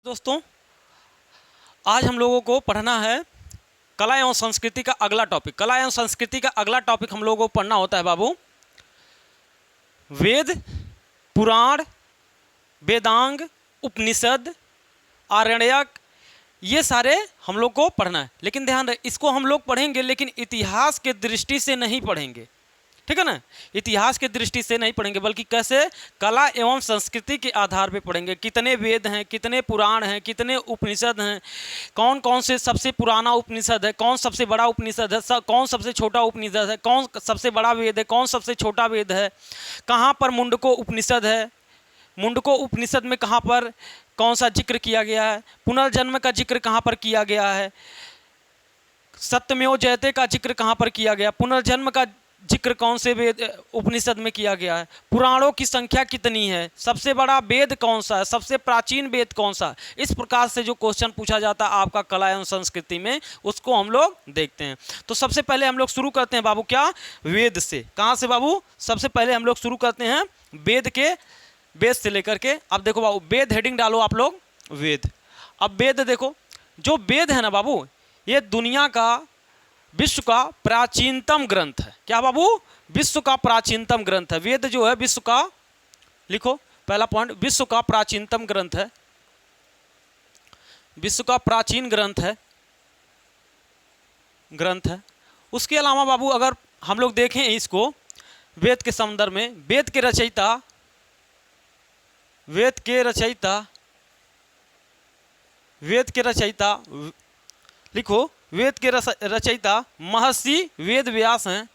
दोस्तों, आज हम लोगों को पढ़ना है कला एवं संस्कृति का अगला टॉपिक। कला एवं संस्कृति का अगला टॉपिक हम लोगों को पढ़ना होता है बाबू वेद, पुराण, वेदांग, उपनिषद, आरण्यक, ये सारे हम लोग को पढ़ना है। लेकिन ध्यान रहे, इसको हम लोग पढ़ेंगे लेकिन इतिहास के दृष्टि से नहीं पढ़ेंगे, ठीक है ना। इतिहास के दृष्टि से नहीं पढ़ेंगे बल्कि कैसे कला एवं संस्कृति के आधार पे पढ़ेंगे। कितने वेद हैं, कितने पुराण हैं, कितने उपनिषद हैं, कौन कौन से सबसे पुराना उपनिषद है, कौन सबसे बड़ा उपनिषद है, कौन सबसे छोटा उपनिषद है, कौन सबसे बड़ा वेद है, कौन सबसे छोटा वेद है, कहाँ पर मुंडको उपनिषद है, मुंडको उपनिषद में कहाँ पर कौन सा जिक्र किया गया है, पुनर्जन्म का जिक्र कहाँ पर किया गया है, सत्यमेव जयते का जिक्र कहाँ पर किया गया, पुनर्जन्म का जिक्र कौन से वेद उपनिषद में किया गया है, पुराणों की संख्या कितनी है, सबसे बड़ा वेद कौन सा है, सबसे प्राचीन वेद कौन सा। इस प्रकार से जो क्वेश्चन पूछा जाता है आपका कला एवं संस्कृति में, उसको हम लोग देखते हैं। तो सबसे पहले हम लोग शुरू करते हैं बाबू क्या, वेद से। कहाँ से बाबू? सबसे पहले हम लोग शुरू करते हैं वेद से लेकर के। अब देखो बाबू, वेद हेडिंग डालो आप लोग, वेद। अब वेद देखो, जो वेद है ना बाबू, ये दुनिया का, विश्व का प्राचीनतम ग्रंथ है। क्या बाबू? विश्व का प्राचीनतम ग्रंथ है। वेद जो है विश्व का, लिखो पहला पॉइंट, विश्व का प्राचीनतम ग्रंथ है, विश्व का प्राचीन ग्रंथ है। उसके अलावा बाबू अगर हम लोग देखें इसको वेद के संदर्भ में, वेद के रचयिता लिखो, वेद के रचयिता महर्षि वेद व्यास हैं,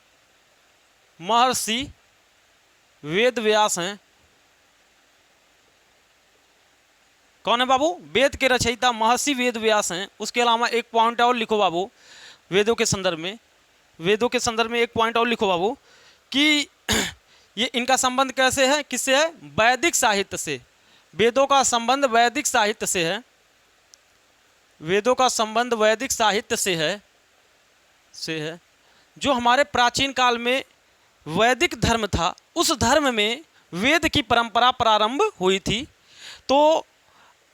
महर्षि वेद व्यास हैं। कौन है बाबू? वेद के रचयिता महर्षि वेद व्यास हैं। उसके अलावा एक पॉइंट और लिखो बाबू, वेदों के संदर्भ में एक पॉइंट और लिखो बाबू कि ये इनका संबंध कैसे है, किससे है? वैदिक साहित्य से। वेदों का संबंध वैदिक साहित्य से है, वेदों का संबंध वैदिक साहित्य से है। जो हमारे प्राचीन काल में वैदिक धर्म था, उस धर्म में वेद की परंपरा प्रारंभ हुई थी। तो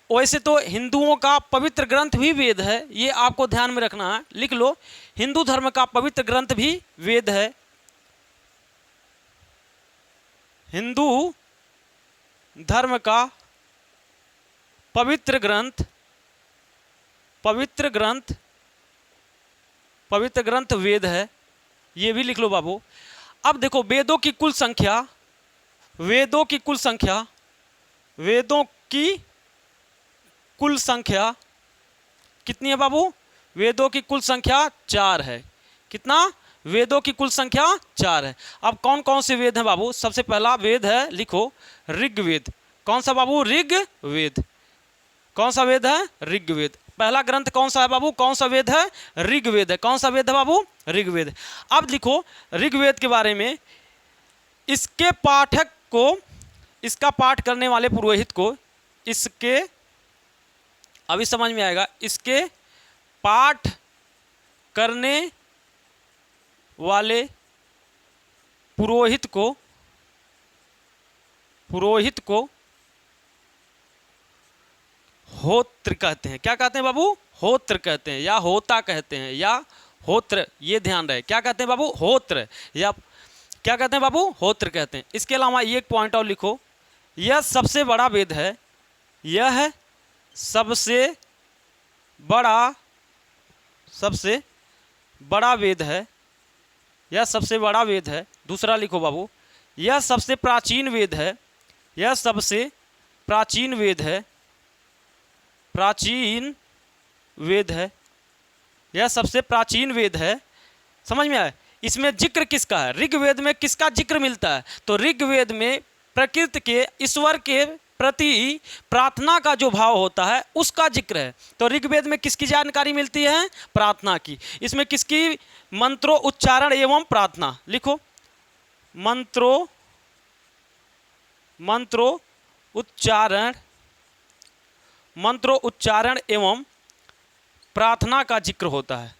वैसे तो हिंदुओं का पवित्र ग्रंथ भी वेद है, ये आपको ध्यान में रखना है, लिख लो। हिंदू धर्म का पवित्र ग्रंथ भी वेद है। हिंदू धर्म का पवित्र ग्रंथ वेद है, ये भी लिख लो बाबू। अब देखो, वेदों की कुल संख्या कितनी है बाबू? वेदों की कुल संख्या 4 है। कितना? वेदों की कुल संख्या 4 है। अब कौन कौन से वेद हैं बाबू? सबसे पहला वेद है, लिखो, ऋग्वेद। कौन सा बाबू? ऋग्वेद। कौन सा वेद है? ऋग्वेद। पहला ग्रंथ कौन सा है बाबू? कौन सा वेद है? ऋग्वेद है। कौन सा वेद है बाबू? ऋग्वेद। अब लिखो ऋग्वेद के बारे में, इसके पाठक को, इसका पाठ करने वाले पुरोहित को, इसके, अभी समझ में आएगा, इसके पाठ करने वाले पुरोहित को होत्र कहते हैं। क्या कहते हैं बाबू? होत्र कहते हैं, या होता कहते हैं, या होत्र, ये ध्यान रहे। क्या कहते हैं बाबू? होत्र, या क्या कहते हैं बाबू? होत्र कहते हैं। इसके अलावा ये एक पॉइंट और लिखो, यह सबसे बड़ा वेद है, यह सबसे बड़ा वेद है, यह सबसे बड़ा वेद है। दूसरा लिखो बाबू, यह सबसे प्राचीन वेद है, यह सबसे प्राचीन वेद है, यह सबसे प्राचीन वेद है। समझ में आया? इसमें जिक्र किसका है? ऋग्वेद में किसका जिक्र मिलता है? तो ऋग्वेद में प्रकृति के, ईश्वर के प्रति प्रार्थना का जो भाव होता है, उसका जिक्र है। तो ऋग्वेद में किसकी जानकारी मिलती है? प्रार्थना की। इसमें किसकी? मंत्रों, उच्चारण एवं प्रार्थना। लिखो, मंत्रों उच्चारण एवं प्रार्थना का जिक्र होता है,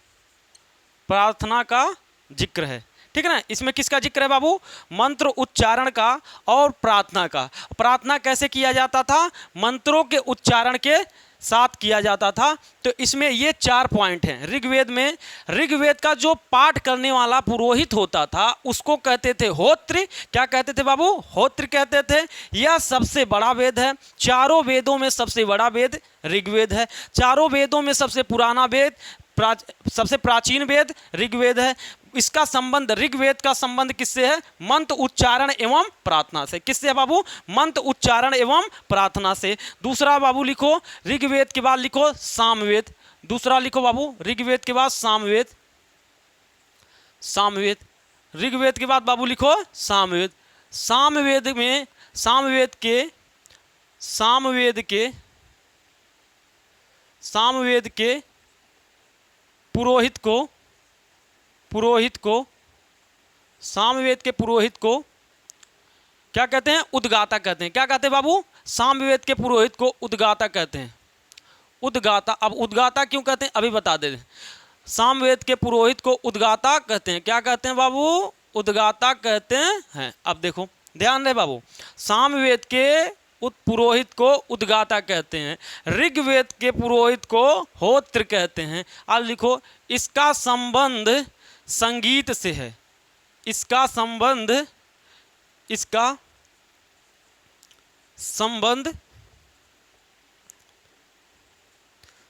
प्रार्थना का जिक्र है। ठीक है ना। इसमें किसका जिक्र है बाबू? मंत्र उच्चारण का और प्रार्थना का। प्रार्थना कैसे किया जाता था? मंत्रों के उच्चारण के साथ किया जाता था। तो इसमें ये 4 पॉइंट हैं। ऋग्वेद में, ऋग्वेद का जो पाठ करने वाला पुरोहित होता था उसको कहते थे होत्र। क्या कहते थे बाबू? होत्र कहते थे। यह सबसे बड़ा वेद है। चारों वेदों में सबसे बड़ा वेद ऋग्वेद है। चारों वेदों में सबसे पुराना वेद, सबसे प्राचीन वेद ऋग्वेद है। इसका संबंध, ऋग्वेद का संबंध किससे है? मंत्र उच्चारण एवं प्रार्थना से। किससे है बाबू? मंत्र उच्चारण एवं प्रार्थना से। दूसरा बाबू लिखो, ऋग्वेद के बाद लिखो सामवेद। दूसरा लिखो बाबू, ऋग्वेद के बाद सामवेद। सामवेद, ऋग्वेद के बाद बाबू लिखो सामवेद। सामवेद में, सामवेद के पुरोहित को सामवेद के पुरोहित को क्या कहते हैं? उद्गाता कहते हैं। क्या कहते हैं बाबू? सामवेद के पुरोहित को उद्गाता कहते हैं। उद्गाता। अब उद्गाता क्यों कहते हैं अभी बता दे। सामवेद के पुरोहित को उद्गाता कहते हैं। क्या कहते हैं बाबू? उद्गाता कहते हैं। अब देखो, ध्यान दे बाबू, सामवेद के पुरोहित को उद्गाता कहते हैं, ऋग्वेद के पुरोहित को होत्र कहते हैं। अब लिखो, इसका संबंध संगीत से है। इसका संबंध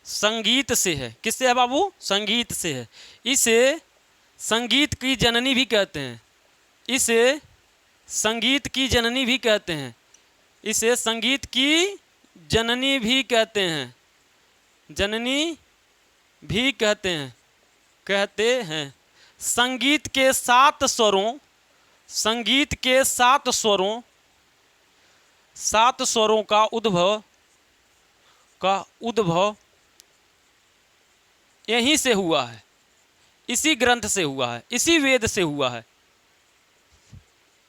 संगीत से है। किससे है बाबू? संगीत से है। इसे संगीत की जननी भी कहते हैं। इसे संगीत की जननी भी कहते हैं। इसे संगीत की जननी भी कहते हैं। जननी भी कहते हैं। संगीत के 7 स्वरों, संगीत के 7 स्वरों का उद्भव यहीं से हुआ है। इसी ग्रंथ से हुआ है, इसी वेद से हुआ है।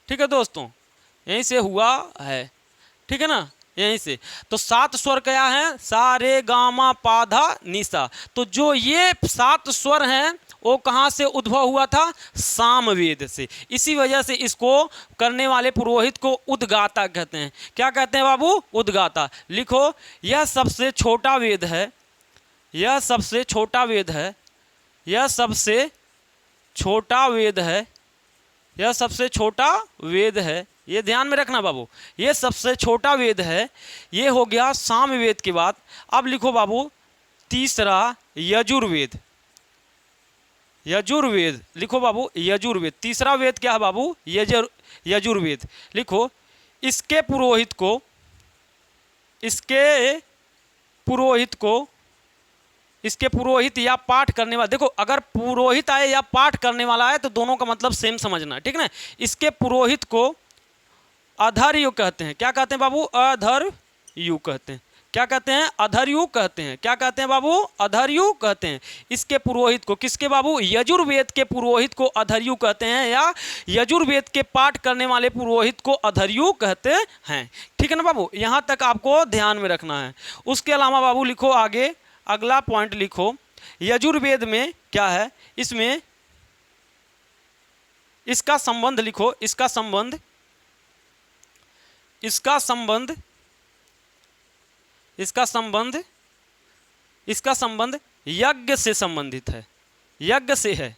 ठीक है दोस्तों, यहीं से हुआ है। ठीक है ना, यहीं से। तो 7 स्वर क्या है? सा रे गा मा पा धा नि सा। तो जो ये 7 स्वर हैं वो कहाँ से उद्भव हुआ था? सामवेद से। इसी वजह से इसको करने वाले पुरोहित को उद्गाता कहते हैं। क्या कहते हैं बाबू? उद्गाता। लिखो, यह सबसे छोटा वेद है। यह सबसे छोटा वेद है। यह सबसे छोटा वेद है। यह सबसे छोटा वेद है। ये ध्यान में रखना बाबू, ये सबसे छोटा वेद है। ये हो गया सामवेद के बाद। अब लिखो बाबू, तीसरा यजुर्वेद। यजुर्वेद लिखो बाबू, यजुर्वेद। तीसरा वेद क्या है बाबू? यजुर्वेद। लिखो, इसके पुरोहित या पाठ करने वाला। देखो, अगर पुरोहित आए या पाठ करने वाला है तो दोनों का मतलब सेम समझना है। ठीक ना? इसके पुरोहित को अधर्यु कहते हैं। क्या कहते हैं बाबू? अधर्यु कहते हैं। क्या कहते हैं? अधर्यु कहते हैं। क्या कहते हैं बाबू? अधर्यु कहते हैं। इसके पुरोहित को, किसके बाबू? यजुर्वेद के पुरोहित को अधर्यु कहते हैं, या यजुर्वेद के पाठ करने वाले पुरोहित को अधर्यु कहते हैं। ठीक है ना बाबू? यहाँ तक आपको ध्यान में रखना है। उसके अलावा बाबू लिखो आगे, अगला पॉइंट लिखो, यजुर्वेद में क्या है? इसमें इसका संबंध लिखो, इसका संबंध यज्ञ से संबंधित है। यज्ञ से है।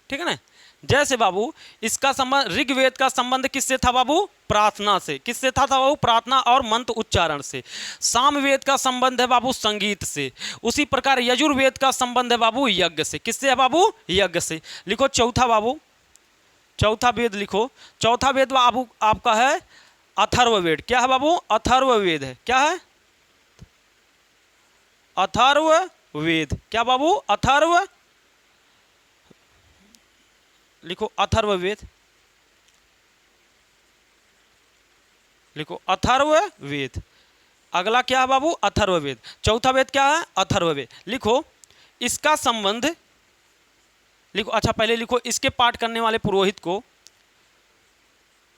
ठीक है ना? जैसे बाबू, इसका संबंध, ऋग्वेद का संबंध किससे था बाबू? प्रार्थना से। किससे था बाबू? प्रार्थना और मंत्र उच्चारण से। सामवेद का संबंध है बाबू संगीत से। उसी प्रकार यजुर्वेद का संबंध है बाबू यज्ञ से। किससे है बाबू? यज्ञ से। लिखो चौथा बाबू, चौथा वेद लिखो। चौथा वेद बाबू आपका है अथर्ववेद। क्या है बाबू? अथर्ववेद है। क्या है? अथर्ववेद। क्या बाबू? अथर्व। लिखो अथर्ववेद। लिखो अथर्ववेद। अगला क्या है बाबू? अथर्ववेद। चौथा वेद क्या है? अथर्ववेद। लिखो, इसका संबंध लिखो। अच्छा, पहले लिखो, इसके पाठ करने वाले पुरोहित को,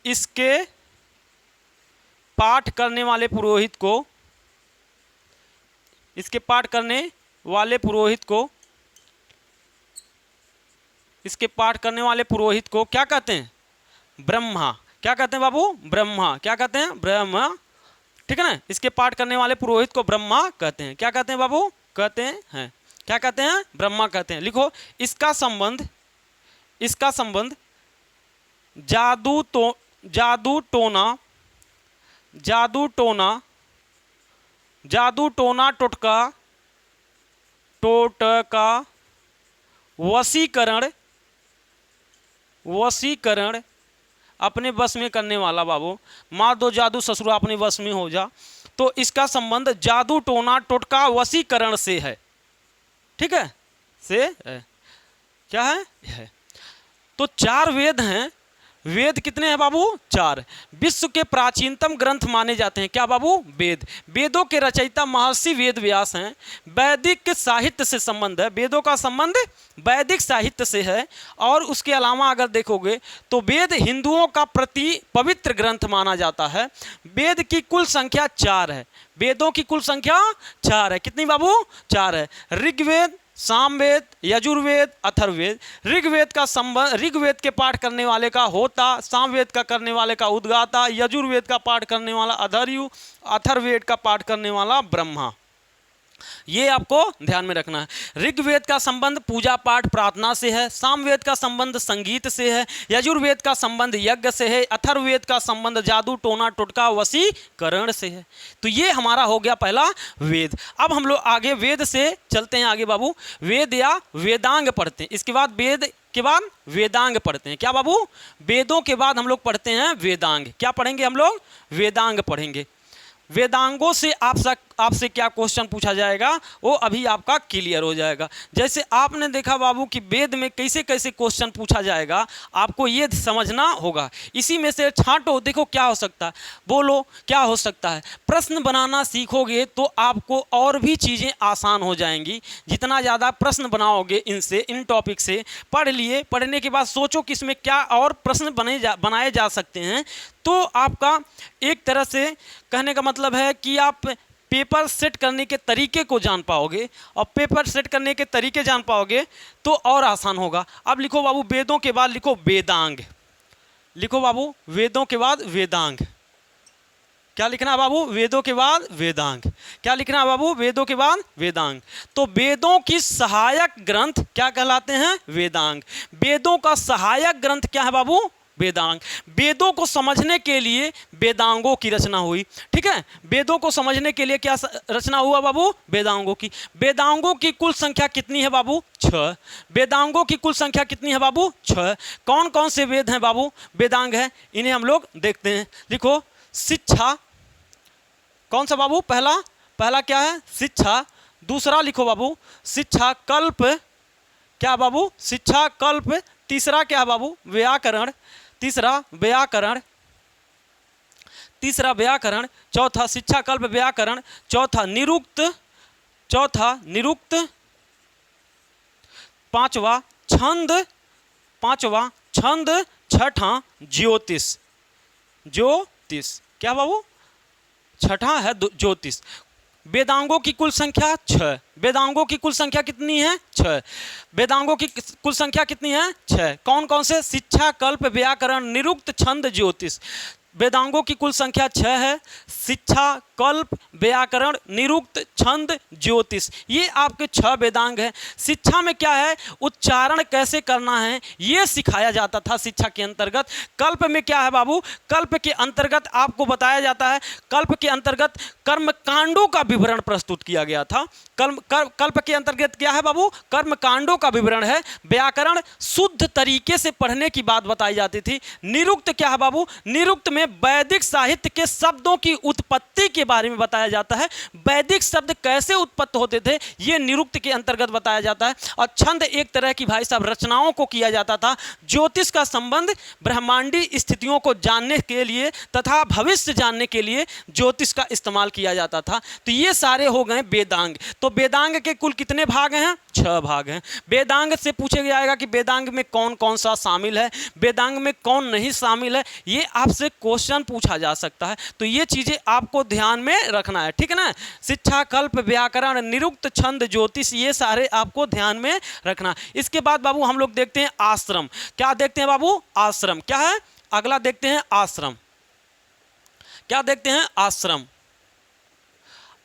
इसके पाठ करने वाले पुरोहित को, इसके पाठ करने वाले पुरोहित को, इसके पाठ करने वाले पुरोहित को क्या कहते हैं? ब्रह्मा। क्या कहते हैं बाबू? ब्रह्मा। क्या कहते हैं? ब्रह्मा। ठीक है ना। इसके पाठ करने वाले पुरोहित को ब्रह्मा कहते हैं। क्या कहते हैं बाबू? कहते हैं क्या कहते हैं? ब्रह्मा कहते हैं। लिखो, इसका संबंध जादू टोना टोटका वशीकरण अपने बस में करने वाला। बाबू मार दो जादू ससुरा अपने बस में हो जा। तो इसका संबंध जादू टोना टोटका वशीकरण से है। ठीक है, से है। क्या है? तो 4 वेद हैं। वेद कितने हैं बाबू? 4। विश्व के प्राचीनतम ग्रंथ माने जाते हैं। क्या बाबू? वेद। वेदों के रचयिता महर्षि वेद व्यास हैं। वैदिक साहित्य से संबंध है। वेदों का संबंध वैदिक साहित्य से है। और उसके अलावा अगर देखोगे तो वेद हिंदुओं का पवित्र ग्रंथ माना जाता है। वेद की कुल संख्या 4 है। वेदों की कुल संख्या 4 है। कितनी बाबू? 4 है। ऋग्वेद, सामवेद, यजुर्वेद, अथर्ववेद। ऋग्वेद के पाठ करने वाले का होता, सामवेद का करने वाले का उद्गाता, यजुर्वेद का पाठ करने वाला अधर्यु, अथर्ववेद का पाठ करने वाला ब्रह्मा। ये आपको ध्यान में रखना है। ऋग्वेद का संबंध पूजा पाठ प्रार्थना से है। सामवेद का संबंध संगीत से है। यजुर्वेद का संबंध यज्ञ से है। अथर्ववेद का संबंध जादू टोना टोटका वशीकरण से है। तो ये हमारा हो गया पहला वेद। अब हम लोग आगे वेद से चलते हैं आगे बाबू। वेद या वेदांग पढ़ते हैं। इसके बाद वेद के बाद वेदांग पढ़ते हैं। क्या बाबू? वेदों के बाद हम लोग पढ़ते हैं वेदांग। क्या पढ़ेंगे हम लोग? वेदांग पढ़ेंगे। वेदांगों से आपसे क्या क्वेश्चन पूछा जाएगा वो अभी आपका क्लियर हो जाएगा। जैसे आपने देखा बाबू कि वेद में कैसे कैसे क्वेश्चन पूछा जाएगा, आपको ये समझना होगा। इसी में से छांटो, देखो क्या हो सकता है, बोलो क्या हो सकता है। प्रश्न बनाना सीखोगे तो आपको और भी चीज़ें आसान हो जाएंगी। जितना ज़्यादा प्रश्न बनाओगे इन टॉपिक से पढ़ लिए, पढ़ने के बाद सोचो कि इसमें क्या और प्रश्न बनाए जा सकते हैं। तो आपका एक तरह से कहने का मतलब है कि आप पेपर सेट करने के तरीके को जान पाओगे, और पेपर सेट करने के तरीके जान पाओगे तो और आसान होगा। अब लिखो बाबू, वेदों के बाद लिखो वेदांग। लिखो बाबू, वेदों के बाद वेदांग। क्या लिखना है बाबू? वेदों के बाद वेदांग। क्या लिखना है बाबू? वेदों के बाद वेदांग। तो वेदों की सहायक ग्रंथ क्या कहलाते हैं? वेदांग। वेदों का सहायक ग्रंथ क्या है बाबू? वेदांग। वेदों को समझने के लिए वेदांगों की रचना हुई। ठीक है, वेदों को समझने के लिए क्या रचना हुआ बाबू? वेदांगों की। वेदांगों की कुल संख्या कितनी है बाबू? 6। वेदांगों की कुल संख्या कितनी है बाबू? 6। कौन कौन से वेद हैं बाबू? वेदांग है, इन्हें हम लोग देखते हैं। लिखो, शिक्षा। कौन सा बाबू? पहला क्या है? शिक्षा। दूसरा लिखो बाबू, शिक्षा कल्प। क्या बाबू? शिक्षा कल्प। तीसरा क्या है बाबू? व्याकरण। तीसरा व्याकरण। चौथा शिक्षा कल्प व्याकरण। चौथा निरुक्त। पांचवा छंद। छठा ज्योतिष। क्या बाबू? छठा है ज्योतिष। वेदांगों की कुल संख्या 6। वेदांगों की कुल संख्या कितनी है? 6। वेदांगों की कुल संख्या कितनी है? 6। कौन कौन से? शिक्षा कल्प व्याकरण निरुक्त छंद ज्योतिष। वेदांगों की कुल संख्या 6 है। शिक्षा कल्प व्याकरण निरुक्त छंद ज्योतिष, ये आपके 6 वेदांग हैं। शिक्षा में क्या है? उच्चारण कैसे करना है ये सिखाया जाता था शिक्षा के अंतर्गत। कल्प में क्या है बाबू? कल्प के अंतर्गत आपको बताया जाता है, कल्प के अंतर्गत कर्मकांडों का विवरण प्रस्तुत किया गया था। कल्प के अंतर्गत क्या है बाबू? कर्मकांडों का विवरण है। व्याकरण शुद्ध तरीके से पढ़ने की बात बताई जाती थी। निरुक्त क्या है बाबू? निरुक्त में वैदिक साहित्य के शब्दों की उत्पत्ति के बारे में बताया जाता है। वैदिक शब्द कैसे उत्पत्त होते थे ये निरुक्त के अंतर्गत बताया जाता है। और छंद एक तरह की भाई साहब रचनाओं को किया जाता था। ज्योतिष का संबंध ब्रह्मांडी स्थितियों को जानने के लिए तथा भविष्य जानने के लिए ज्योतिष का इस्तेमाल किया जाता था। तो ये सारे हो गए वेदांग। तो वेदांग के कुल कितने भाग हैं? 6 भाग हैं। वेदांग से पूछा जाएगा कि वेदांग में कौन कौन सा शामिल है, वेदांग में कौन नहीं शामिल है, ये आपसे क्वेश्चन पूछा जा सकता है। तो ये चीजें आपको ध्यान में रखना है, ठीक है ना। शिक्षा कल्प व्याकरण निरुक्त छंद ज्योतिष ये सारे आपको ध्यान में रखना। इसके बाद बाबू हम लोग देखते हैं आश्रम। क्या देखते हैं बाबू? आश्रम क्या है? अगला देखते हैं आश्रम। क्या देखते हैं? आश्रम।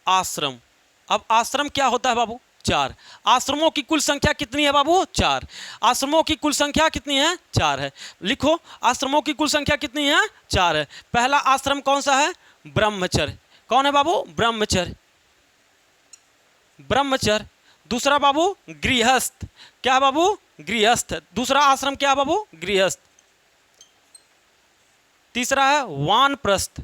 आश्रम। अब आश्रम क्या होता है बाबू? 4। आश्रमों की कुल संख्या कितनी है बाबू? 4। आश्रमों की कुल संख्या कितनी है? 4 है। लिखो, आश्रमों की कुल संख्या कितनी है? 4 है। पहला आश्रम कौन सा है? ब्रह्मचर्य। कौन है बाबू? ब्रह्मचर्य। ब्रह्मचर्य। दूसरा बाबू गृहस्थ। क्या है बाबू? गृहस्थ। दूसरा आश्रम क्या है बाबू? गृहस्थ। तीसरा है वानप्रस्थ।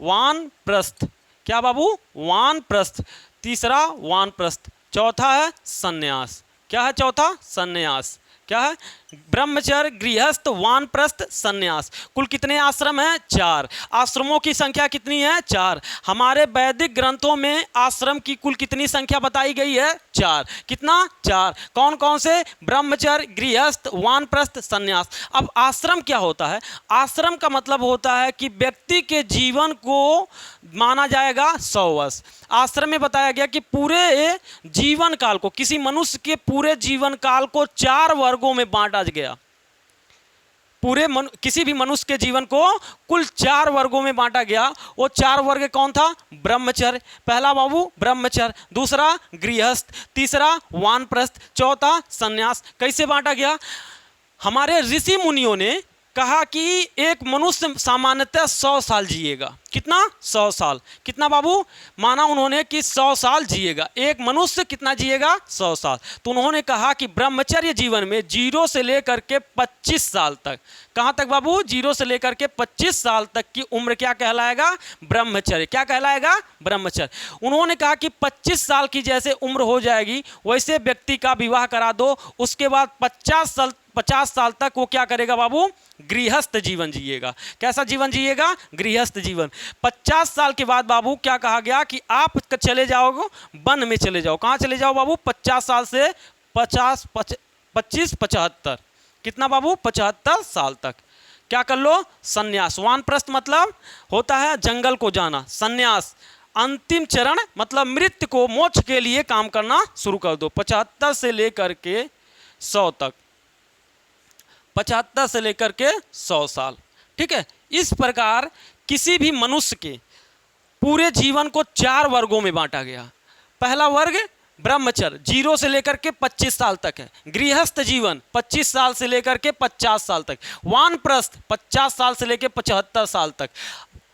वानप्रस्थ। क्या बाबू? वानप्रस्थ। तीसरा वानप्रस्थ। चौथा है सन्यास। क्या है चौथा? सन्यास। क्या है? ब्रह्मचर्य, गृहस्थ, वानप्रस्थ, सन्यास। कुल कितने आश्रम हैं? 4। आश्रमों की संख्या कितनी है? 4। हमारे वैदिक ग्रंथों में आश्रम की कुल कितनी संख्या बताई गई है? 4। कितना? 4। कौन कौन से? ब्रह्मचर्य, गृहस्थ, वानप्रस्थ, सन्यास। अब आश्रम क्या होता है? आश्रम का मतलब होता है कि व्यक्ति के जीवन को माना जाएगा 100 वर्ष। आश्रम में बताया गया कि पूरे जीवन काल को, किसी मनुष्य के पूरे जीवन काल को 4 वर्गों में बांटा गया। किसी भी मनुष्य के जीवन को कुल 4 वर्गों में बांटा गया। वो 4 वर्ग कौन था? ब्रह्मचर्य। पहला बाबू ब्रह्मचर्य, दूसरा गृहस्थ, तीसरा वानप्रस्थ, चौथा सन्यास। कैसे बांटा गया? हमारे ऋषि मुनियों ने कहा कि एक मनुष्य सामान्यतः 100 साल जिएगा। कितना? 100 साल। कितना बाबू? माना उन्होंने कि 100 साल जिएगा। एक मनुष्य कितना जिएगा? 100 साल। तो उन्होंने कहा कि ब्रह्मचर्य जीवन में 0 से लेकर के 25 साल तक। कहाँ तक बाबू? 0 से लेकर के 25 साल तक की उम्र क्या कहलाएगा? ब्रह्मचर्य। क्या कहलाएगा? ब्रह्मचर्य। उन्होंने कहा कि 25 साल की जैसे उम्र हो जाएगी वैसे व्यक्ति का विवाह करा दो। उसके बाद 50 साल तक वो क्या करेगा बाबू? गृहस्थ जीवन जिएगा। कैसा जीवन जिएगा? गृहस्थ जीवन। 50 साल के बाद बाबू क्या कहा गया कि आप चले जाओगे वन में चले जाओ। कहाँ चले जाओ बाबू? 50 साल से 75 कितना बाबू? 75 साल तक क्या कर लो? सन्यास। वानप्रस्थ मतलब होता है जंगल को जाना। सन्यास अंतिम चरण मतलब मृत्यु को, मोक्ष के लिए काम करना शुरू कर दो। 75 से लेकर के 100 तक। 75 से लेकर के 100 साल। ठीक है। इस प्रकार किसी भी मनुष्य के पूरे जीवन को 4 वर्गों में बांटा गया। पहला वर्ग ब्रह्मचर्य 0 से लेकर के 25 साल तक है। गृहस्थ जीवन 25 साल से लेकर के 50 साल तक। वानप्रस्थ 50 साल से लेकर 75 साल तक।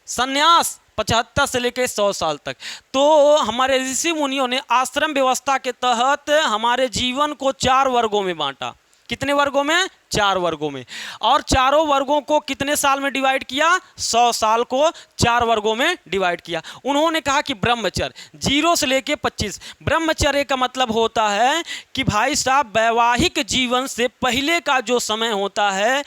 सन्यास 75 से लेकर 100 साल तक। तो हमारे ऋषि मुनियों ने आश्रम व्यवस्था के तहत हमारे जीवन को 4 वर्गों में बांटा। कितने वर्गों में? 4 वर्गों में। और चारों वर्गों को कितने साल में डिवाइड किया? 100 साल को 4 वर्गों में डिवाइड किया। उन्होंने कहा कि ब्रह्मचर्य 0 से लेके 25। ब्रह्मचर्य का मतलब होता है कि भाई साहब वैवाहिक जीवन से पहले का जो समय होता है,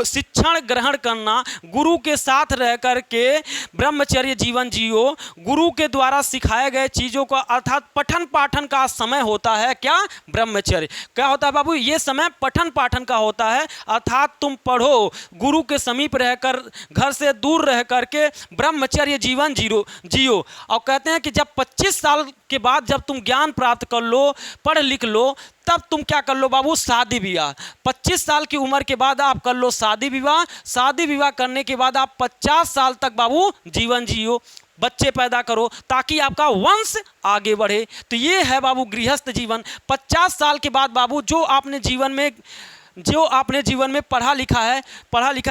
शिक्षण ग्रहण करना, गुरु के साथ रह करके ब्रह्मचर्य जीवन जियो। गुरु के द्वारा सिखाए गए चीज़ों का अर्थात पठन पाठन का समय होता है क्या? ब्रह्मचर्य। क्या होता है बाबू? ये समय पठन पाठन का होता है, अर्थात तुम पढ़ो, गुरु के समीप रहकर, घर से दूर रह करके ब्रह्मचर्य जीवन जियो। और कहते हैं कि जब 25 साल के बाद जब तुम ज्ञान प्राप्त कर लो, पढ़ लिख लो, तब तुम क्या कर लो बाबू? शादी विवाह। 25 साल की उम्र के बाद आप कर लो शादी विवाह। शादी विवाह करने के बाद आप 50 साल तक बाबू जीवन जियो, बच्चे पैदा करो ताकि आपका वंश आगे बढ़े। तो ये है बाबू गृहस्थ जीवन। 50 साल के बाद बाबू जो आपने जीवन में पढ़ा लिखा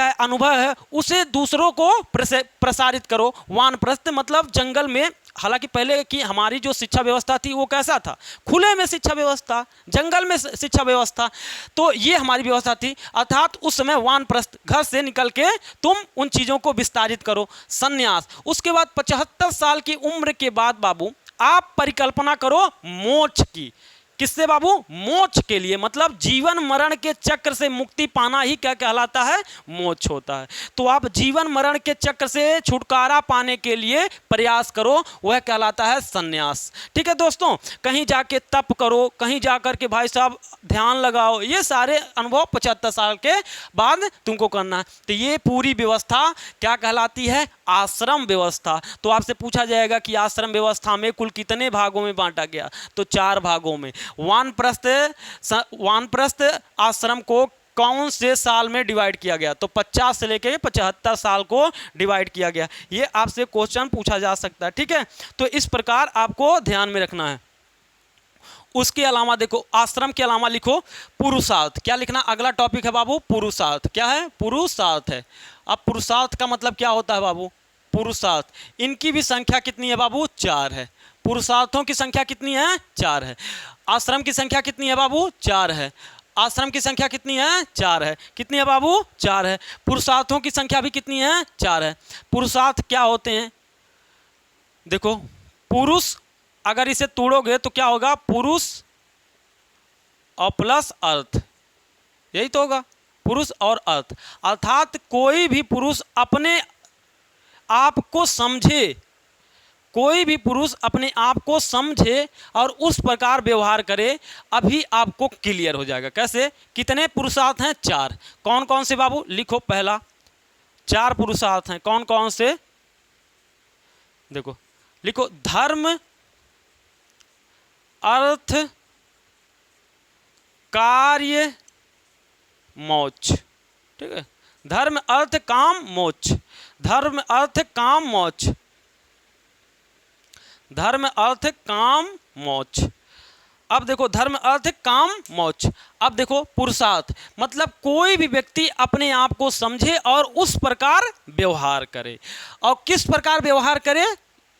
है, अनुभव है, उसे दूसरों को प्रसारित करो। वानप्रस्थ मतलब जंगल में। हालांकि पहले की हमारी जो शिक्षा व्यवस्था थी वो कैसा था? खुले में शिक्षा व्यवस्था, जंगल में शिक्षा व्यवस्था। तो ये हमारी व्यवस्था थी, अर्थात उस समय वानप्रस्थ, घर से निकल के तुम उन चीज़ों को विस्तारित करो। सन्यास। उसके बाद 75 साल की उम्र के बाद बाबू आप परिकल्पना करो मोक्ष की। किससे बाबू? मोक्ष के लिए। मतलब जीवन मरण के चक्र से मुक्ति पाना ही क्या कहलाता है? मोक्ष होता है। तो आप जीवन मरण के चक्र से छुटकारा पाने के लिए प्रयास करो, वह कहलाता है सन्यास। ठीक है दोस्तों, कहीं जाके तप करो, कहीं जाकर के भाई साहब ध्यान लगाओ, ये सारे अनुभव 75 साल के बाद तुमको करना है। तो ये पूरी व्यवस्था क्या कहलाती है? आश्रम व्यवस्था। तो आपसे पूछा जाएगा कि आश्रम व्यवस्था में कुल कितने भागों में बांटा गया? तो 4 भागों में। वानप्रस्थ आश्रम को कौन से साल में डिवाइड किया गया? तो 50 से लेकर 75 साल को डिवाइड किया गया। ये आपसे क्वेश्चन पूछा जा सकता है, ठीक है। तो इस प्रकार आपको ध्यान में रखना है। उसके अलावा देखो, आश्रम के अलावा लिखो पुरुषार्थ। क्या लिखना? अगला टॉपिक है बाबू पुरुषार्थ। क्या है? पुरुषार्थ है। अब पुरुषार्थ का मतलब क्या होता है बाबू? पुरुषार्थ, इनकी भी संख्या कितनी है बाबू? 4 है। पुरुषार्थों की संख्या कितनी है? 4 है। आश्रम की संख्या कितनी है बाबू? 4 है। आश्रम की संख्या कितनी है? 4 है। कितनी है बाबू? 4 है। पुरुषार्थों की संख्या भी कितनी है? 4 है। पुरुषार्थ क्या होते हैं? देखो, पुरुष अगर इसे तोड़ोगे तो क्या होगा? पुरुष और प्लस अर्थ, यही तो होगा, पुरुष और अर्थ। अर्थात कोई भी पुरुष अपने आप को समझे, कोई भी पुरुष अपने आप को समझे और उस प्रकार व्यवहार करे, अभी आपको क्लियर हो जाएगा। कैसे? कितने पुरुषार्थ हैं? 4। कौन कौन से बाबू? लिखो, पहला 4 पुरुषार्थ हैं। कौन कौन से? देखो, लिखो, धर्म, अर्थ, कार्य, मोक्ष। ठीक है, धर्म, अर्थ, काम, मोक्ष। धर्म, अर्थ, काम, मोक्ष। धर्म, अर्थ, काम, मोक्ष। अब देखो, धर्म, अर्थ, काम, मोक्ष। अब देखो, पुरुषार्थ मतलब कोई भी व्यक्ति अपने आप को समझे और उस प्रकार व्यवहार करे। और किस प्रकार व्यवहार करे?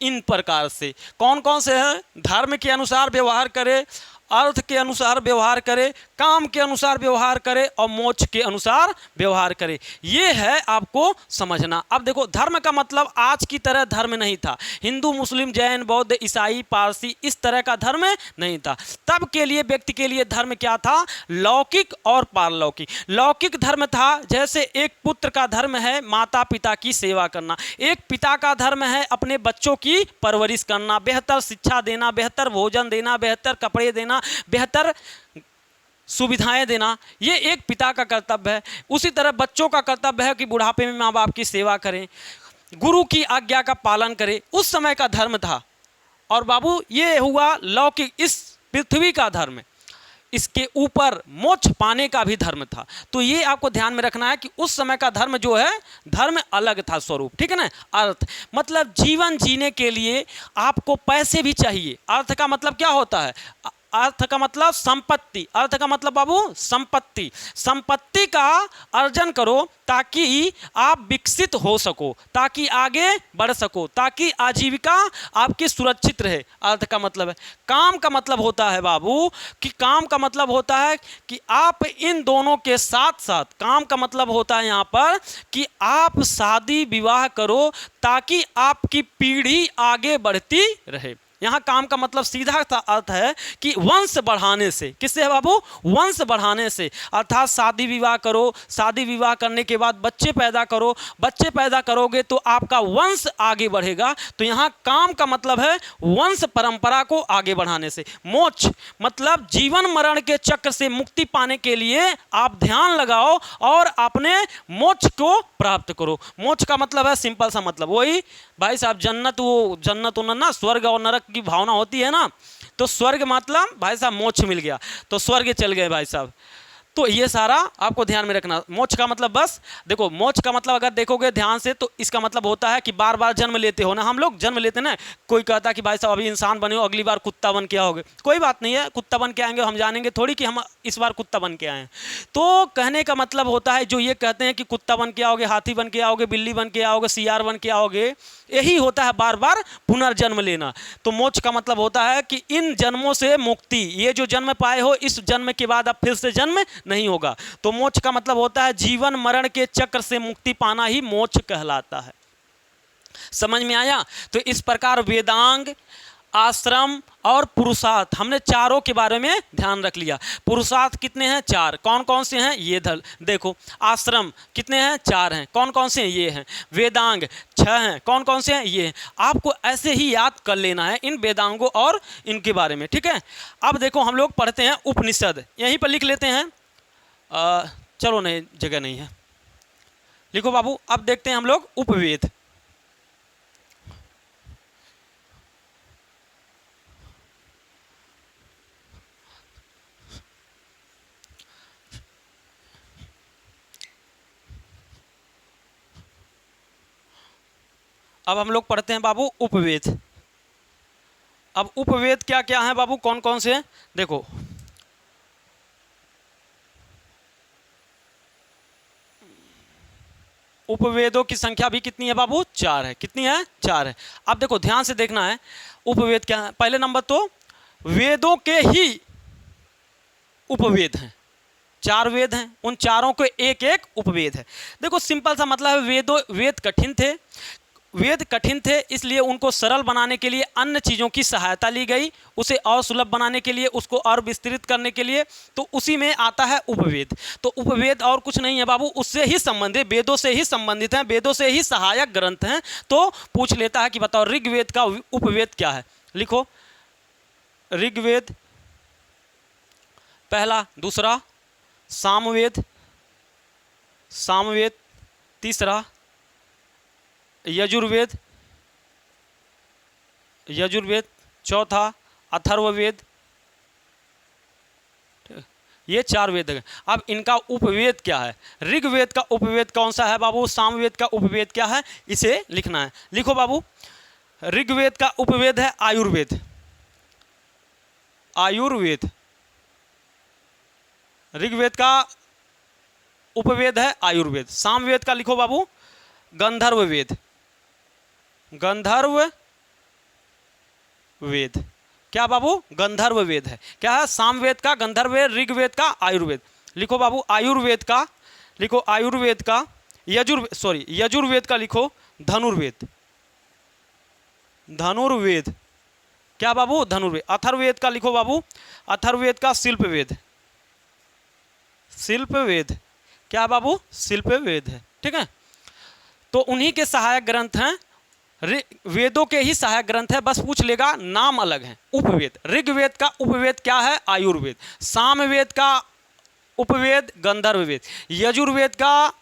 इन प्रकार से। कौन कौन से हैं? धर्म के अनुसार व्यवहार करे, अर्थ के अनुसार व्यवहार करे, काम के अनुसार व्यवहार करे और मोक्ष के अनुसार व्यवहार करे। ये है आपको समझना। अब देखो, धर्म का मतलब आज की तरह धर्म नहीं था। हिंदू, मुस्लिम, जैन, बौद्ध, ईसाई, पारसी, इस तरह का धर्म नहीं था। तब के लिए व्यक्ति के लिए धर्म क्या था? लौकिक और पारलौकिक। लौकिक धर्म था, जैसे एक पुत्र का धर्म है माता पिता की सेवा करना, एक पिता का धर्म है अपने बच्चों की परवरिश करना, बेहतर शिक्षा देना, बेहतर भोजन देना, बेहतर कपड़े देना, बेहतर सुविधाएं देना। ये एक पिता का कर्तव्य है। उसी तरह बच्चों का कर्तव्य है कि बुढ़ापे में माँ बाप की सेवा करें, गुरु की आज्ञा का पालन करें। उस समय का धर्म था। और बाबू, ये हुआ लौकिक, इस पृथ्वी का धर्म। इसके ऊपर मोक्ष पाने का भी धर्म था। तो ये आपको ध्यान में रखना है कि उस समय का धर्म जो है, धर्म अलग था, स्वरूप। ठीक है ना। अर्थ मतलब जीवन जीने के लिए आपको पैसे भी चाहिए। अर्थ का मतलब क्या होता है? अर्थ का मतलब संपत्ति। अर्थ का मतलब बाबू संपत्ति। संपत्ति का अर्जन करो ताकि आप विकसित हो सको, ताकि आगे बढ़ सको, ताकि आजीविका आपकी सुरक्षित रहे। अर्थ का मतलब है। काम का मतलब होता है बाबू कि काम का मतलब होता है कि आप इन दोनों के साथ साथ, काम का मतलब होता है यहाँ पर कि आप शादी विवाह करो ताकि आपकी पीढ़ी आगे बढ़ती रहे। यहाँ काम का मतलब सीधा सा अर्थ है कि वंश बढ़ाने से। किससे है बाबू? वंश बढ़ाने से। अर्थात शादी विवाह करो, शादी विवाह करने के बाद बच्चे पैदा करो, बच्चे पैदा करोगे तो आपका वंश आगे बढ़ेगा। तो यहाँ काम का मतलब है वंश परंपरा को आगे बढ़ाने से। मोक्ष मतलब जीवन मरण के चक्र से मुक्ति पाने के लिए आप ध्यान लगाओ और अपने मोक्ष को प्राप्त करो। मोक्ष का मतलब है सिंपल सा मतलब वही भाई साहब, जन्नत, वो जन्नत ना, स्वर्ग और नरक की भावना होती है ना। तो स्वर्ग मतलब भाई साहब मोक्ष मिल गया, तो स्वर्ग चल गए भाई साहब। तो ये सारा आपको ध्यान में रखना। मोक्ष का मतलब बस देखो, मोक्ष का मतलब अगर देखोगे ध्यान से तो इसका मतलब होता है कि बार बार जन्म लेते हो ना। हम लोग जन्म लेते ना, कोई कहता है कि भाई साहब अभी इंसान बने हो, अगली बार कुत्ता बन के आओगे। कोई बात नहीं है, कुत्ता बन के आएंगे, हम जानेंगे थोड़ी कि हम इस बार कुत्ता बन के आए हैं। तो कहने का मतलब होता है, जो ये कहते हैं कि कुत्ता बन के आओगे, हाथी बन के आओगे, बिल्ली बन के आओगे, सियार बन के आओगे, यही होता है बार बार पुनर्जन्म लेना। तो मोक्ष का मतलब होता है कि इन जन्मों से मुक्ति, ये जो जन्म पाए हो इस जन्म के बाद अब फिर से जन्म नहीं होगा। तो मोक्ष का मतलब होता है जीवन मरण के चक्र से मुक्ति पाना ही मोक्ष कहलाता है। समझ में आया? तो इस प्रकार वेदांग, आश्रम और पुरुषार्थ, हमने चारों के बारे में ध्यान रख लिया। पुरुषार्थ कितने हैं? 4। कौन कौन से हैं? ये देखो। आश्रम कितने हैं? 4 हैं। कौन कौन से हैं? ये हैं। वेदांग 6 हैं। कौन कौन से हैं? ये हैं। आपको ऐसे ही याद कर लेना है इन वेदांगों और इनके बारे में। ठीक है। अब देखो, हम लोग पढ़ते हैं उपनिषद। यहीं पर लिख लेते हैं। चलो, नहीं, जगह नहीं है, लिखो बाबू। अब देखते हैं हम लोग उपवेद। अब हम लोग पढ़ते हैं बाबू उपवेद। अब उपवेद क्या क्या है बाबू, कौन कौन से हैं देखो। उपवेदों की संख्या भी कितनी है बाबू, 4 है। कितनी है, 4 है। अब देखो ध्यान से देखना है उपवेद क्या है। पहले नंबर तो वेदों के ही उपवेद हैं, 4 वेद हैं, उन चारों को एक एक उपवेद है। देखो सिंपल सा मतलब है, वेद कठिन थे, वेद कठिन थे इसलिए उनको सरल बनाने के लिए अन्य चीज़ों की सहायता ली गई, उसे और सुलभ बनाने के लिए, उसको और विस्तृत करने के लिए, तो उसी में आता है उपवेद। तो उपवेद और कुछ नहीं है बाबू, उससे ही संबंधित, वेदों से ही संबंधित हैं, वेदों से ही सहायक ग्रंथ हैं। तो पूछ लेता है कि बताओ ऋग्वेद का उपवेद क्या है, लिखो ऋग्वेद पहला, दूसरा सामवेद, सामवेद तीसरा यजुर्वेद, यजुर्वेद चौथा अथर्ववेद। ये 4 वेद हैं। अब इनका उपवेद क्या है, ऋग्वेद का उपवेद कौन सा है बाबू, सामवेद का उपवेद क्या है, इसे लिखना है। लिखो बाबू ऋग्वेद का उपवेद है आयुर्वेद, आयुर्वेद। ऋग्वेद का उपवेद है आयुर्वेद। सामवेद का लिखो बाबू गंधर्व वेद, गंधर्व वेद। क्या बाबू, गंधर्व वेद है। क्या है, सामवेद का गंधर्व वेद, ऋग्वेद का आयुर्वेद। लिखो बाबू आयुर्वेद का, लिखो आयुर्वेद का यजुर्वेद का लिखो धनुर्वेद, धनुर्वेद। क्या बाबू, धनुर्वेद। अथर्ववेद का लिखो बाबू, अथर्ववेद का शिल्पवेद, शिल्पवेद। क्या बाबू, शिल्पवेद है। ठीक है, तो उन्हीं के सहायक ग्रंथ हैं, वेदों के ही सहायक ग्रंथ है, बस पूछ लेगा नाम अलग है। उपवेद, ऋग्वेद का उपवेद क्या है, आयुर्वेद। सामवेद का उपवेद गंधर्ववेद, यजुर्वेद का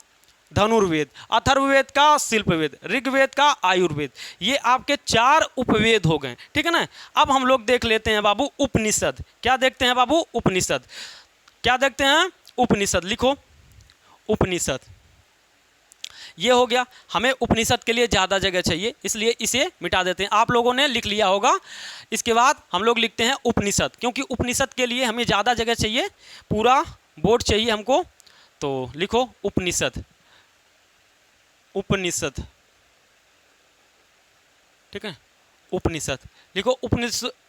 धनुर्वेद, अथर्ववेद का शिल्पवेद, ऋग्वेद का आयुर्वेद। ये आपके 4 उपवेद हो गए। ठीक है ना। अब हम लोग देख लेते हैं बाबू उपनिषद। क्या देखते हैं बाबू, उपनिषद। क्या देखते हैं, उपनिषद। लिखो उपनिषद। ये हो गया। हमें उपनिषद के लिए ज़्यादा जगह चाहिए इसलिए इसे मिटा देते हैं। आप लोगों ने लिख लिया होगा। इसके बाद हम लोग लिखते हैं उपनिषद, क्योंकि उपनिषद के लिए हमें ज़्यादा जगह चाहिए, पूरा बोर्ड चाहिए हमको। तो लिखो उपनिषद, उपनिषद। ठीक है, उपनिषद लिखो।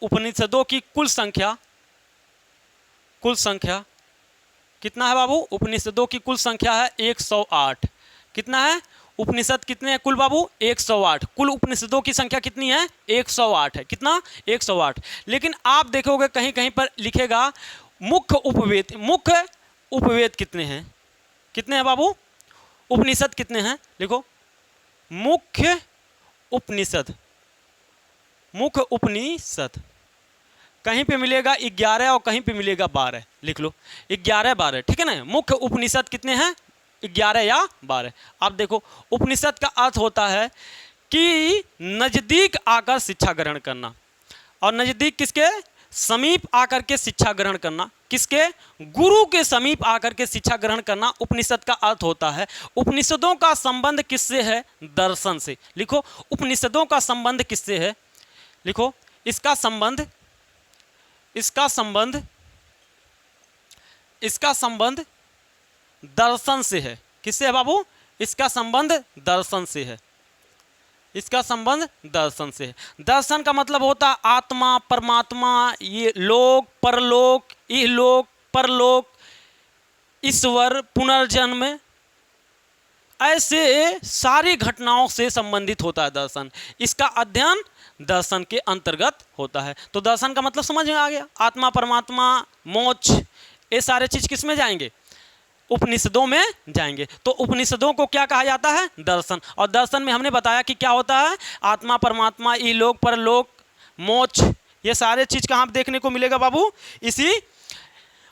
उपनिषदों की कुल संख्या, कुल संख्या कितना है बाबू, उपनिषदों की कुल संख्या है 108। कितना है, उपनिषद कितने हैं कुल बाबू, 108। कुल उपनिषदों की संख्या कितनी है, 108 है। कितना, 108। लेकिन आप देखोगे कहीं कहीं पर लिखेगा मुख्य उपवेद। मुख्य उपवेद कितने हैं, कितने हैं बाबू, उपनिषद कितने हैं, लिखो मुख्य उपनिषद, मुख्य उपनिषद। कहीं पे मिलेगा 11 और कहीं पे मिलेगा 12। लिख लो 11 12। ठीक है ना। मुख्य उपनिषद कितने हैं, 11 या 12। अब देखो उपनिषद का अर्थ होता है कि नजदीक आकर शिक्षा ग्रहण करना। और नजदीक किसके, समीप आकर के शिक्षा ग्रहण करना। किसके, गुरु के समीप आकर के शिक्षा ग्रहण करना उपनिषद का अर्थ होता है। उपनिषदों का संबंध किससे है, दर्शन से। लिखो उपनिषदों का संबंध किससे है, लिखो इसका संबंध, इसका संबंध, इसका संबंध दर्शन से है। किससे है बाबू, इसका संबंध दर्शन से है, इसका संबंध दर्शन से है। दर्शन का मतलब होता है आत्मा, परमात्मा, ये लोक परलोक, इहलोक परलोक, ईश्वर, पुनर्जन्म, ऐसे सारी घटनाओं से संबंधित होता है दर्शन। इसका अध्ययन दर्शन के अंतर्गत होता है। तो दर्शन का मतलब समझ में आ गया, आत्मा, परमात्मा, मोक्ष, ये सारे चीज किस में जाएंगे, उपनिषदों में जाएंगे। तो उपनिषदों को क्या कहा जाता है, दर्शन। और दर्शन में हमने बताया कि क्या होता है, आत्मा, परमात्मा, इहलोक परलोक, मोक्ष, ये सारे चीज कहाँ देखने को मिलेगा बाबू, इसी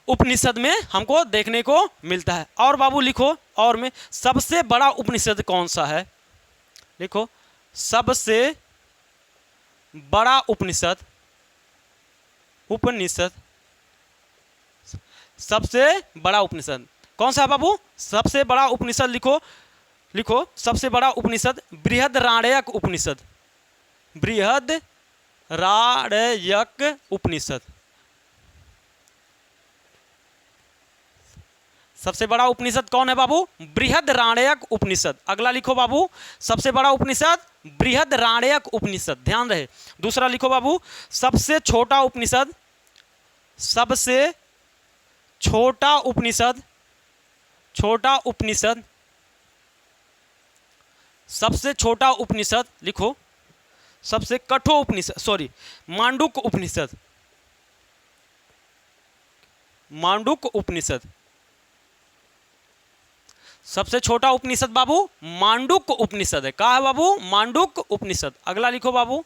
उपनिषद में हमको देखने को मिलता है। और बाबू लिखो, और में सबसे बड़ा उपनिषद कौन सा है, लिखो सबसे बड़ा उपनिषद, उपनिषद, सबसे बड़ा उपनिषद कौन सा है बाबू, सबसे बड़ा उपनिषद लिखो लिखो सबसे बड़ा उपनिषद बृहदराण्यक उपनिषद, बृहदराण्यक उपनिषद। सबसे बड़ा उपनिषद कौन है बाबू? बृहदराण्यक उपनिषद। अगला लिखो बाबू, सबसे बड़ा उपनिषद बृहदराण्यक उपनिषद, ध्यान रहे। दूसरा लिखो बाबू, सबसे छोटा उपनिषद, सबसे छोटा उपनिषद, छोटा उपनिषद, सबसे छोटा उपनिषद लिखो, सबसे कठोर उपनिषद, सॉरी मांडुक उपनिषद, मांडुक उपनिषद। सबसे छोटा उपनिषद बाबू मांडुक उपनिषद है। कहा है बाबू? मांडुक उपनिषद। अगला लिखो बाबू,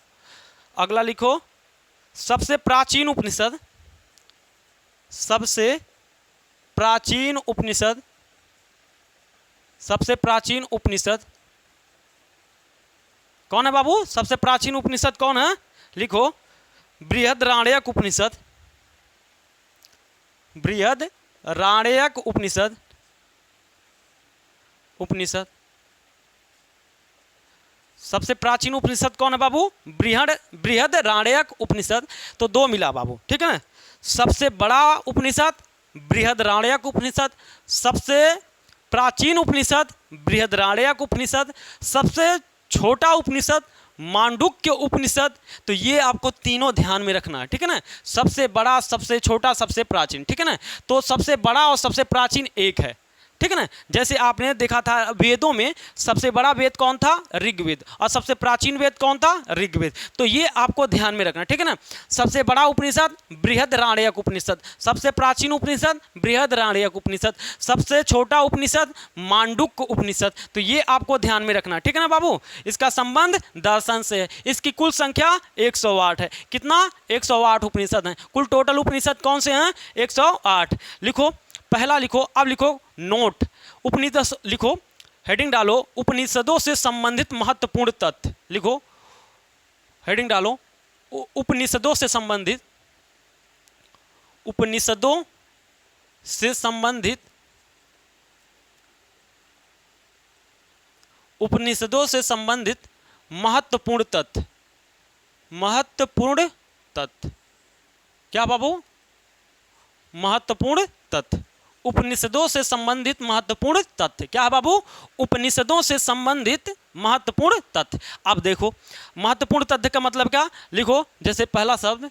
अगला लिखो सबसे प्राचीन उपनिषद, सबसे प्राचीन उपनिषद, सबसे प्राचीन उपनिषद कौन है बाबू? सबसे प्राचीन उपनिषद कौन है? लिखो बृहदराण्यक उपनिषद, बृहदराण्यक उपनिषद, उपनिषद। सबसे प्राचीन उपनिषद कौन है बाबू? बृहदराण्यक उपनिषद। तो दो मिला बाबू, ठीक है ना। सबसे बड़ा उपनिषद बृहदराण्यक उपनिषद, सबसे प्राचीन उपनिषद बृहदराण्यक उपनिषद, सबसे छोटा उपनिषद मांडुक्य उपनिषद। तो ये आपको तीनों ध्यान में रखना है, ठीक है ना। सबसे बड़ा, सबसे छोटा, सबसे प्राचीन, ठीक है ना। तो सबसे बड़ा और सबसे प्राचीन एक है, ठीक है ना। जैसे आपने देखा था वेदों में सबसे बड़ा वेद कौन था? ऋग्वेद। और सबसे प्राचीन वेद कौन था? ऋग्वेद। तो ये आपको ध्यान में रखना, ठीक है ना। सबसे बड़ा उपनिषद बृहदराण्यक उपनिषद, सबसे प्राचीन उपनिषद बृहदराण्यक उपनिषद, सबसे छोटा उपनिषद मांडुक्य उपनिषद। तो ये आपको ध्यान में रखना, ठीक है ना बाबू। इसका संबंध दर्शन से है। इसकी कुल संख्या 108 है। कितना? 108 उपनिषद हैं। कुल टोटल उपनिषद कौन से हैं? 108। लिखो पहला, लिखो अब लिखो नोट, उपनिषद लिखो, हेडिंग डालो उपनिषदों से संबंधित महत्वपूर्ण तथ्य। लिखो हेडिंग डालो उपनिषदों से संबंधित, उपनिषदों से संबंधित, उपनिषदों से संबंधित महत्वपूर्ण तथ्य, महत्वपूर्ण तथ्य। क्या बाबू? महत्वपूर्ण तथ्य। उपनिषदों से संबंधित महत्वपूर्ण तथ्य क्या है बाबू? उपनिषदों से संबंधित महत्वपूर्ण तथ्य। अब देखो महत्वपूर्ण तथ्य का मतलब क्या? लिखो जैसे पहला शब्द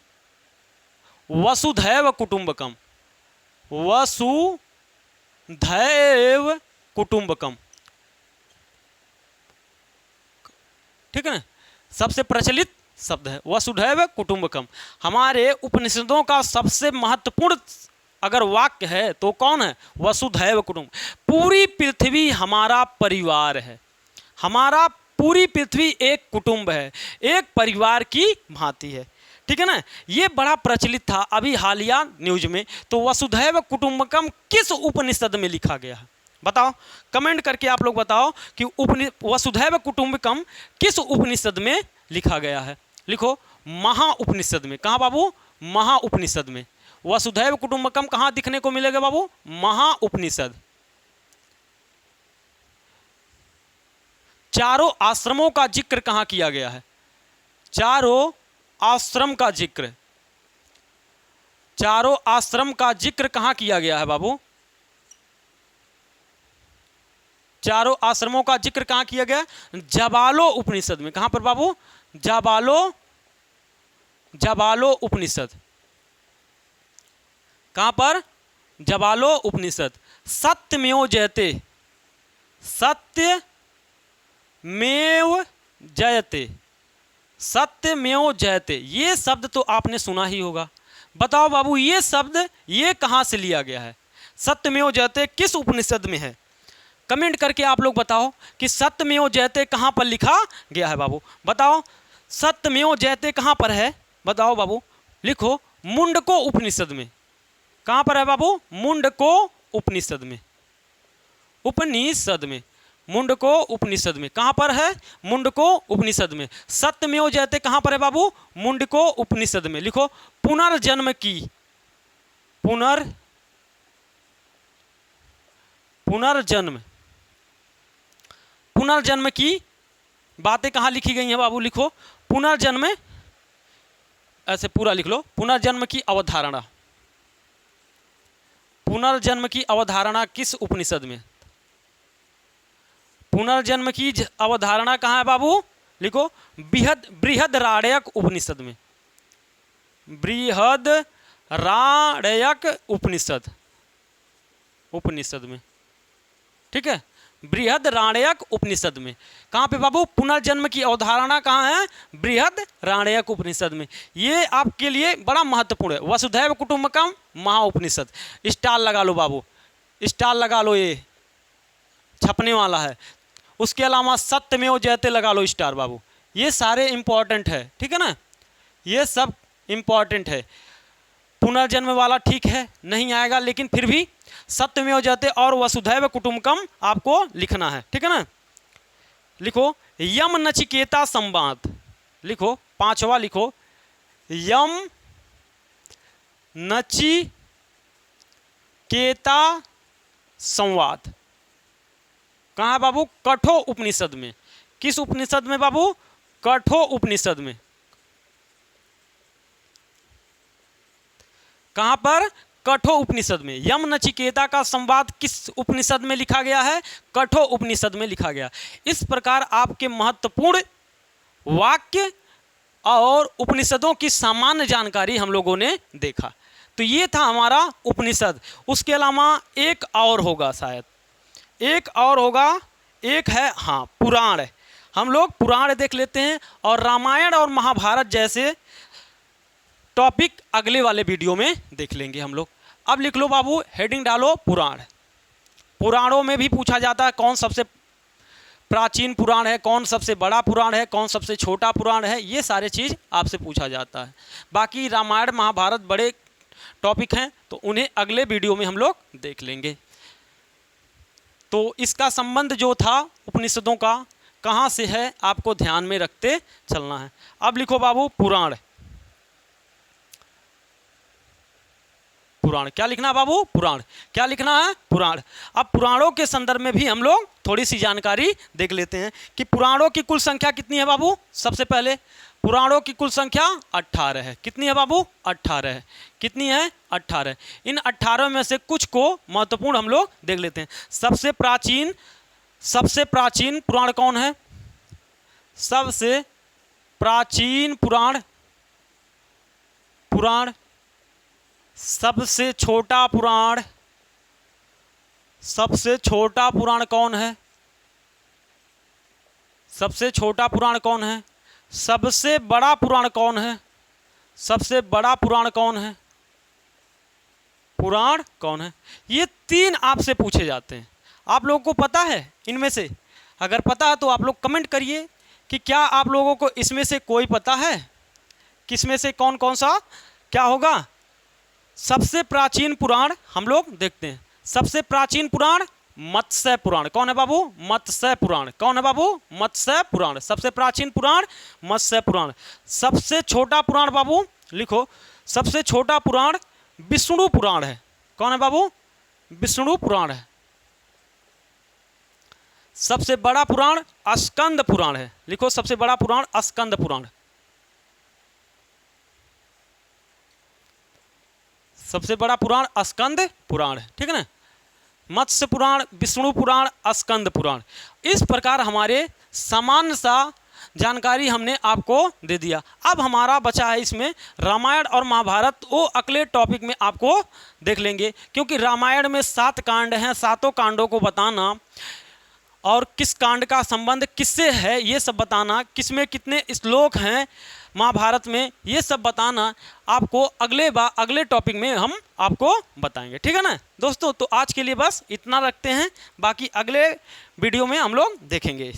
वसुधैव कुटुंबकम, वसुधैव कुटुंबकम, ठीक है ना। सबसे प्रचलित शब्द है वसुधैव कुटुंबकम। हमारे उपनिषदों का सबसे महत्वपूर्ण अगर वाक्य है तो कौन है? वसुधैव कुटुंब। पूरी पृथ्वी हमारा परिवार है, हमारा पूरी पृथ्वी एक कुटुंब है, एक परिवार की भांति है, ठीक है ना। ये बड़ा प्रचलित था अभी हालिया न्यूज में। तो वसुधैव कुटुंबकम किस उपनिषद में लिखा गया है? बताओ, कमेंट करके आप लोग बताओ कि वसुधैव कुटुंबकम किस उपनिषद में लिखा गया है। लिखो महा उपनिषद में। कहाँ बाबू? महा उपनिषद में। वसुधैव कुटुंबकम कहाँ दिखने को मिलेगा बाबू? महा उपनिषद। चारों आश्रमों का जिक्र कहाँ किया गया है? चारों आश्रम का जिक्र, चारों आश्रम का जिक्र कहाँ किया गया है बाबू? चारों आश्रमों का जिक्र कहाँ किया गया? जाबालो उपनिषद में। कहाँ पर बाबू? जाबालो, जाबालो उपनिषद। कहाँ पर? जाबालो उपनिषद। सत्यमेव जयते, सत्यमेव जयते, सत्यमेव जयते। ये शब्द तो आपने सुना ही होगा। बताओ बाबू ये शब्द ये कहाँ से लिया गया है? सत्यमेव जयते किस उपनिषद में है? कमेंट करके आप लोग बताओ कि सत्यमेव जयते कहाँ पर लिखा गया है बाबू? बताओ सत्यमेव जयते कहाँ पर है? बताओ बाबू। लिखो मुंडको उपनिषद में। कहाँ पर है बाबू? मुंडको उपनिषद में, उपनिषद में, मुंडको उपनिषद में। कहाँ पर है? मुंडको उपनिषद में। सत्यमेव जयते कहाँ पर है बाबू? मुंडको उपनिषद में। लिखो पुनर्जन्म की, पुनर्जन्म पुनर्जन्म की बातें कहाँ लिखी गई हैं बाबू? लिखो पुनर्जन्म, ऐसे पूरा लिख लो, पुनर्जन्म की अवधारणा। पुनर्जन्म की अवधारणा किस उपनिषद में? पुनर्जन्म की अवधारणा कहाँ है बाबू? लिखो बृहदारण्यक उपनिषद में। बृहदारण्यक उपनिषद में, ठीक है, बृहदारण्यक उपनिषद में। कहाँ पे बाबू? पुनर्जन्म की अवधारणा कहाँ है? बृहदारण्यक उपनिषद में। ये आपके लिए बड़ा महत्वपूर्ण है। वसुधैव कुटुंबकम महाउपनिषद, स्टार लगा लो बाबू, स्टार लगा लो, ये छपने वाला है। उसके अलावा सत्यमेव जयते लगा लो स्टार बाबू। ये सारे इंपॉर्टेंट है, ठीक है ना, ये सब इंपॉर्टेंट है। पुनर्जन्म वाला ठीक है नहीं आएगा, लेकिन फिर भी सत्यमेव जयते और वसुधैव कुटुंबकम आपको लिखना है, ठीक है ना। लिखो यम नचिकेता संवाद, लिखो पांचवा, लिखो यम नचिकेता संवाद। कहाँ बाबू? कठो उपनिषद में। किस उपनिषद में बाबू? कठो उपनिषद में। कहाँ पर? कठो उपनिषद में। यम नचिकेता का संवाद किस उपनिषद में लिखा गया है? कठो उपनिषद में लिखा गया। इस प्रकार आपके महत्वपूर्ण वाक्य और उपनिषदों की सामान्य जानकारी हम लोगों ने देखा। तो ये था हमारा उपनिषद। उसके अलावा एक और होगा, शायद एक और होगा, एक है हाँ पुराण। हम लोग पुराण देख लेते हैं और रामायण और महाभारत जैसे टॉपिक अगले वाले वीडियो में देख लेंगे हम लोग। अब लिख लो बाबू, हेडिंग डालो पुराण। पुराणों में भी पूछा जाता है कौन सबसे प्राचीन पुराण है, कौन सबसे बड़ा पुराण है, कौन सबसे छोटा पुराण है, ये सारे चीज़ आपसे पूछा जाता है। बाकी रामायण महाभारत बड़े टॉपिक हैं, तो उन्हें अगले वीडियो में हम लोग देख लेंगे। तो इसका संबंध जो था उपनिषदों का कहाँ से है, आपको ध्यान में रखते चलना है। अब लिखो बाबू पुराण। पुराण क्या लिखना है बाबू? पुराण। क्या लिखना है? पुराण। अब पुराणों के संदर्भ में भी हम लोग थोड़ी सी जानकारी देख लेते हैं कि पुराणों की कुल संख्या कितनी है बाबू। सबसे पहले पुराणों की कुल संख्या 18 है। कितनी है बाबू? 18 है। कितनी है? 18। इन 18 में से कुछ को महत्वपूर्ण हम लोग देख लेते हैं। सबसे प्राचीन पुराण कौन है? सबसे प्राचीन पुराण सबसे छोटा पुराण कौन है? सबसे छोटा पुराण कौन है? सबसे बड़ा पुराण कौन है? सबसे बड़ा पुराण कौन है? पुराण कौन है? ये 3 आपसे पूछे जाते हैं। आप लोगों को पता है इनमें से? अगर पता है तो आप लोग कमेंट करिए कि क्या आप लोगों को इसमें से कोई पता है, किसमें से कौन कौन सा क्या होगा। सबसे प्राचीन पुराण हम लोग देखते हैं। सबसे प्राचीन पुराण मत्स्य पुराण। कौन है बाबू? मत्स्य पुराण। कौन है बाबू? मत्स्य पुराण। सबसे प्राचीन पुराण मत्स्य पुराण। सबसे छोटा पुराण बाबू लिखो, सबसे छोटा पुराण विष्णु पुराण है। कौन है बाबू? विष्णु पुराण है। सबसे बड़ा पुराण स्कंद पुराण है। लिखो, सबसे बड़ा पुराण स्कंद पुराण। सबसे बड़ा पुराण स्कंद पुराण है, ठीक है ना। मत्स्य पुराण, विष्णु पुराण, स्कंद पुराण। इस प्रकार हमारे सामान्य सा जानकारी हमने आपको दे दिया। अब हमारा बचा है इसमें रामायण और महाभारत। वो अगले टॉपिक में आपको देख लेंगे, क्योंकि रामायण में 7 कांड हैं। 7 कांडों को बताना और किस कांड का संबंध किससे है ये सब बताना, किसमें कितने श्लोक हैं महाभारत में, ये सब बताना आपको अगले टॉपिक में हम आपको बताएंगे, ठीक है ना दोस्तों। तो आज के लिए बस इतना रखते हैं, बाकी अगले वीडियो में हम लोग देखेंगे।